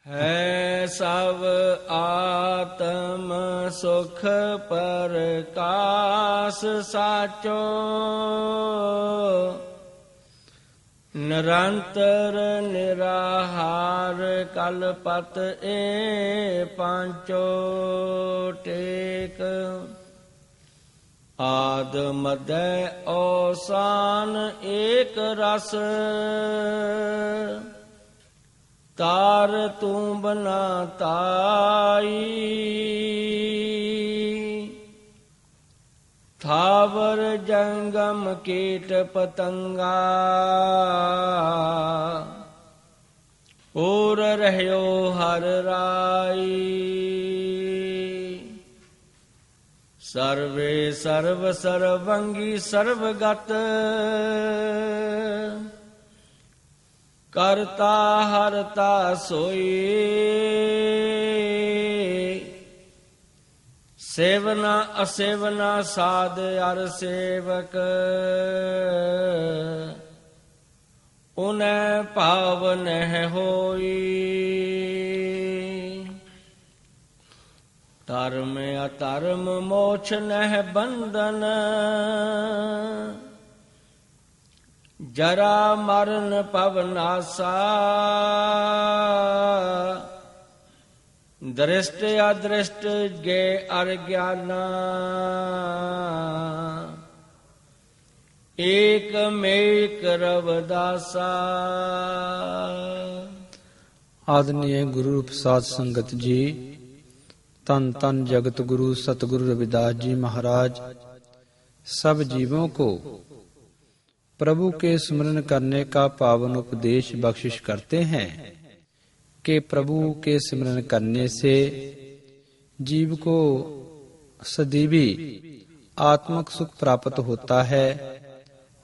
ਹੈ ਸਭ ਆਤਮ ਸੁਖ ਪਰਕਾਸ ਸਾਚੋ, ਨਿਰੰਤਰ ਨਿਰਾਹਾਰ ਕਲਪਤ ਏ ਪਾਂਚੋ ਟੇਕ। ਆਦ ਮਧੈ ਔਸਾਨ ਏਕ ਰਸ, ਤਾਰ ਤੂੰ ਬਨਾ ਤਾਈ। ਥਾਵਰ ਜੰਗਮ ਕੀਟ ਪਤੰਗਾ, ਔਰ ਰਹਿਓ ਹਰ ਰਾਈ। ਸਰਵੇ ਸਰਬ ਸਰਵੰਗੀ ਸਰਵਗਤ, ਕਰਤਾ ਹਰਤਾ ਸੋਈ। ਸੇਵਨਾ ਅਸੇਵਨਾ ਸਾਧ ਅਰ ਸੇਵਕ, ਉਨੈ ਭਾਵ ਨਹਿ ਹੋਈ। ਧਰਮ ਅਧਰਮ ਮੋਛ ਨਹਿ ਬੰਧਨ, ਜਰਾ ਮਰਨ ਪਵਨਾਸਾ। ਦ੍ਰਿਸ਼ਟ ਅਦ੍ਰਿਸ਼ਟ ਗੇ ਅਰਗਿਆਨਾ, ਏਕ ਮੇਕ ਰਵਦਾਸਾ। ਆਦਰਨੀय ਗੁਰੂ ਰੂਪ ਸਾਧ ਸੰਗਤ ਜੀ, तन तन जगत गुरु सतगुरु रविदास जी महाराज सब जीवों को प्रभु के स्मरण करने का पावन उपदेश बख्शिश करते हैं कि प्रभु के स्मरण करने से जीव को सदैवी आत्मक सुख प्राप्त होता है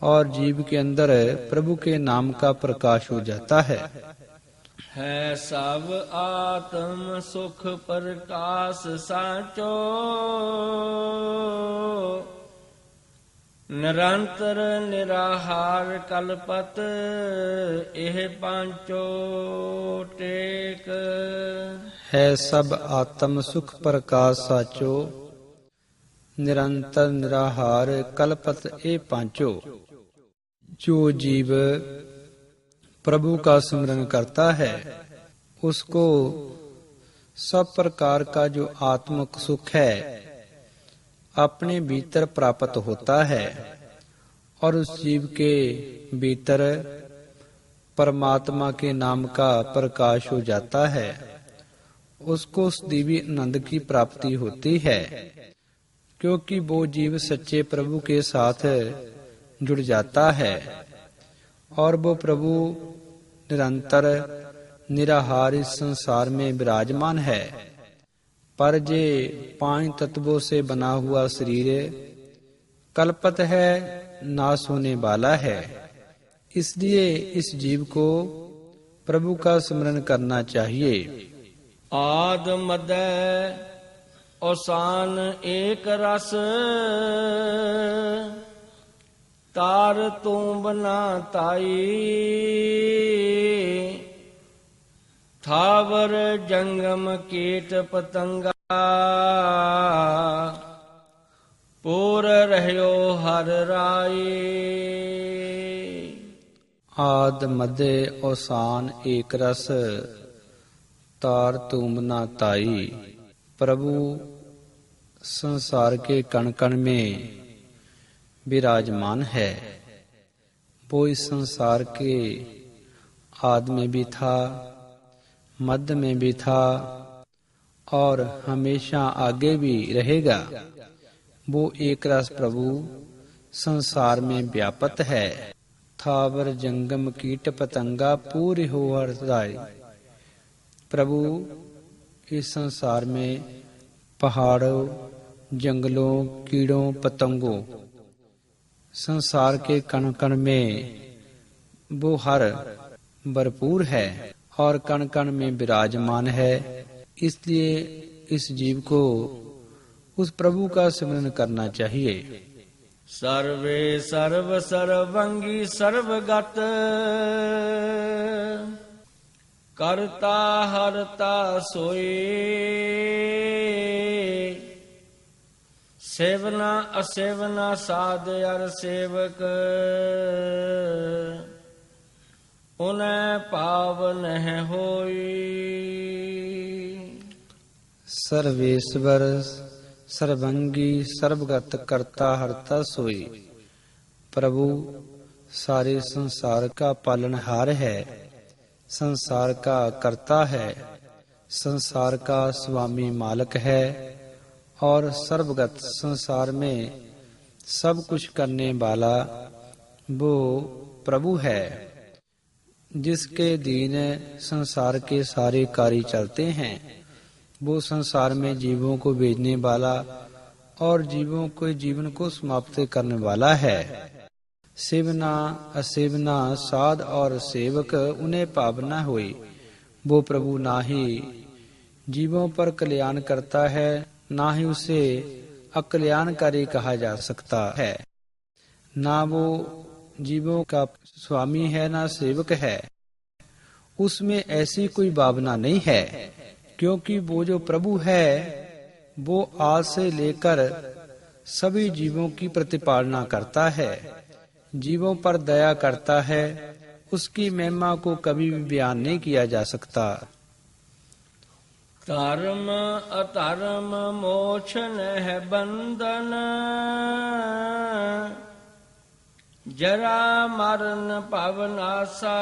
और जीव के अंदर प्रभु के नाम का प्रकाश हो जाता है। ਹੈ ਸਭ ਆਤਮ ਸੁਖ ਪ੍ਰਕਾਸ ਸਾਚੋ, ਨਿਰੰਤਰ ਨਿਰਾਹਾਰ ਕਲਪਤ ਇਹ ਪਾਂਚੋ ਟੇਕ। है सब आत्म सुख प्रकाश साचो, निरंतर निराहार कल्पत ए पांचो। जो जीव प्रभु का स्मरण करता है उसको सब प्रकार का जो आत्मिक सुख है अपने भीतर प्राप्त होता है और उस जीव के भीतर परमात्मा के नाम का प्रकाश हो जाता है। उसको उस दिव्य आनंद की प्राप्ति होती है, क्योंकि वो जीव सच्चे प्रभु के साथ जुड़ जाता है और वो प्रभु निरंतर निराहार इस संसार में विराजमान है। पर जे 5 तत्वों से बना हुआ शरीर कल्पत है, नाश होने वाला है। इसलिए इस जीव को प्रभु का स्मरण करना चाहिए। आद मदै औसान एक रस, तार तू बना ताई। थावर जंगम कीट पतंगा, पूर रहयो हर राई। आद मध्य औसान एक रस, तार तुम ना ताई। प्रभु संसार के कण कण में विराजमान है। वो इस संसार के आदि में भी था, मध्य में भी था और हमेशा आगे भी रहेगा। वो एक रस प्रभु संसार में व्यापत है। थावर जंगम कीट पतंगा पूरी हो हरदाई। प्रभु इस संसार में पहाड़ों, जंगलों, कीड़ों, पतंगों, संसार के कण कण में वो हर भरपूर है और कण कण में विराजमान है। इसलिए इस जीव को उस प्रभु का स्मरण करना चाहिए। सर्वे सर्व सर्वंगी सर्वगत, करता हरता सोई, सेवना असेवना साध अर सेवक, उन्हें पावन है होई। सर्वेश्वर सर्वंगी सर्वगत करता हरता सोई। प्रभु सारे संसार का पालनहार है, संसार का कर्ता है, संसार का स्वामी मालक है और सर्वगत संसार में सब कुछ करने वाला वो प्रभु है। जिसके अधीन संसार के सारे कार्य चलते हैं, वो संसार में जीवों को भेजने वाला और जीवों के जीवन को समाप्त करने वाला है। सेवना असेवना साध और सेवक, उन्हें पावना हुई। वो प्रभु ना ही जीवों पर कल्याण करता है, ना ही उसे अकल्याणकारी कहा जा सकता है। ना वो जीवों का स्वामी है, ना सेवक है। उसमें ऐसी कोई भावना नहीं है, क्योंकि वो जो प्रभु है वो आज से लेकर सभी जीवों की प्रतिपालना करता है, जीवों पर दया करता है। उसकी महिमा को कभी भी बयान नहीं किया जा सकता। धर्म अधर्म मोक्ष है बंधन, जरा मरण पावनासा,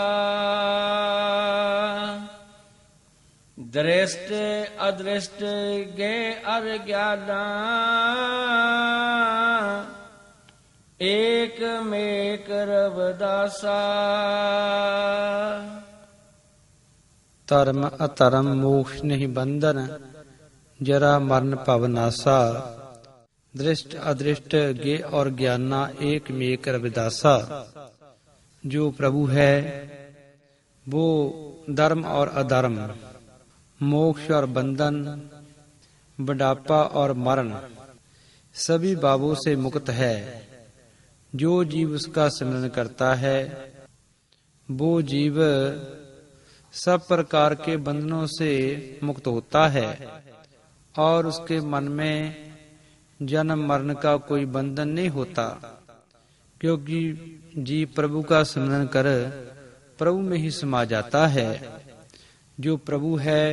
दृष्ट अदृष्ट गे अज्ञाना, एक में रवदासा। धर्म अधर्म मोक्ष नहीं बंधन, जरा मरण पावनासा, दृष्ट अदृष्ट गे और ज्ञाना, एक में रविदासा। जो प्रभु है वो धर्म और अधर्म, मोक्ष और बंधन, बुढ़ापा और मरण, सभी भावों से मुक्त है। जो जीव उसका स्मरण करता है वो जीव सब प्रकार के बंधनों से मुक्त होता है और उसके मन में जन्म मरण का कोई बंधन नहीं होता, क्योंकि जीव प्रभु का स्मरण कर प्रभु में ही समा जाता है। जो प्रभु है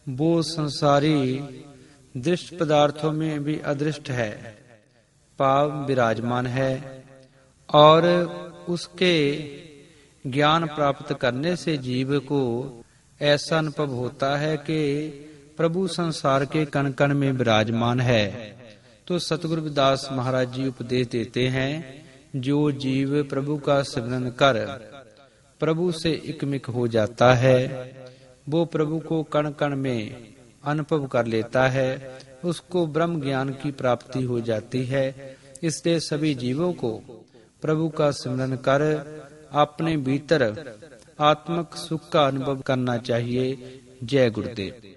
वो संसारी दृष्ट पदार्थों में भी अदृष्ट है, पाव विराजमान है और उसके ज्ञान प्राप्त करने से जीव को ऐसा अनुभव होता है कि प्रभु संसार के कण कण में विराजमान है। तो सतगुरु रविदास महाराज जी उपदेश देते हैं, जो जीव प्रभु का स्मरण कर प्रभु से एकमिक हो जाता है, वो प्रभु को कण कण में अनुभव कर लेता है, उसको ब्रह्म ज्ञान की प्राप्ति हो जाती है। इसलिए सभी जीवों को प्रभु का स्मरण कर अपने भीतर आत्मक सुख का अनुभव करना चाहिए। जय गुरुदेव।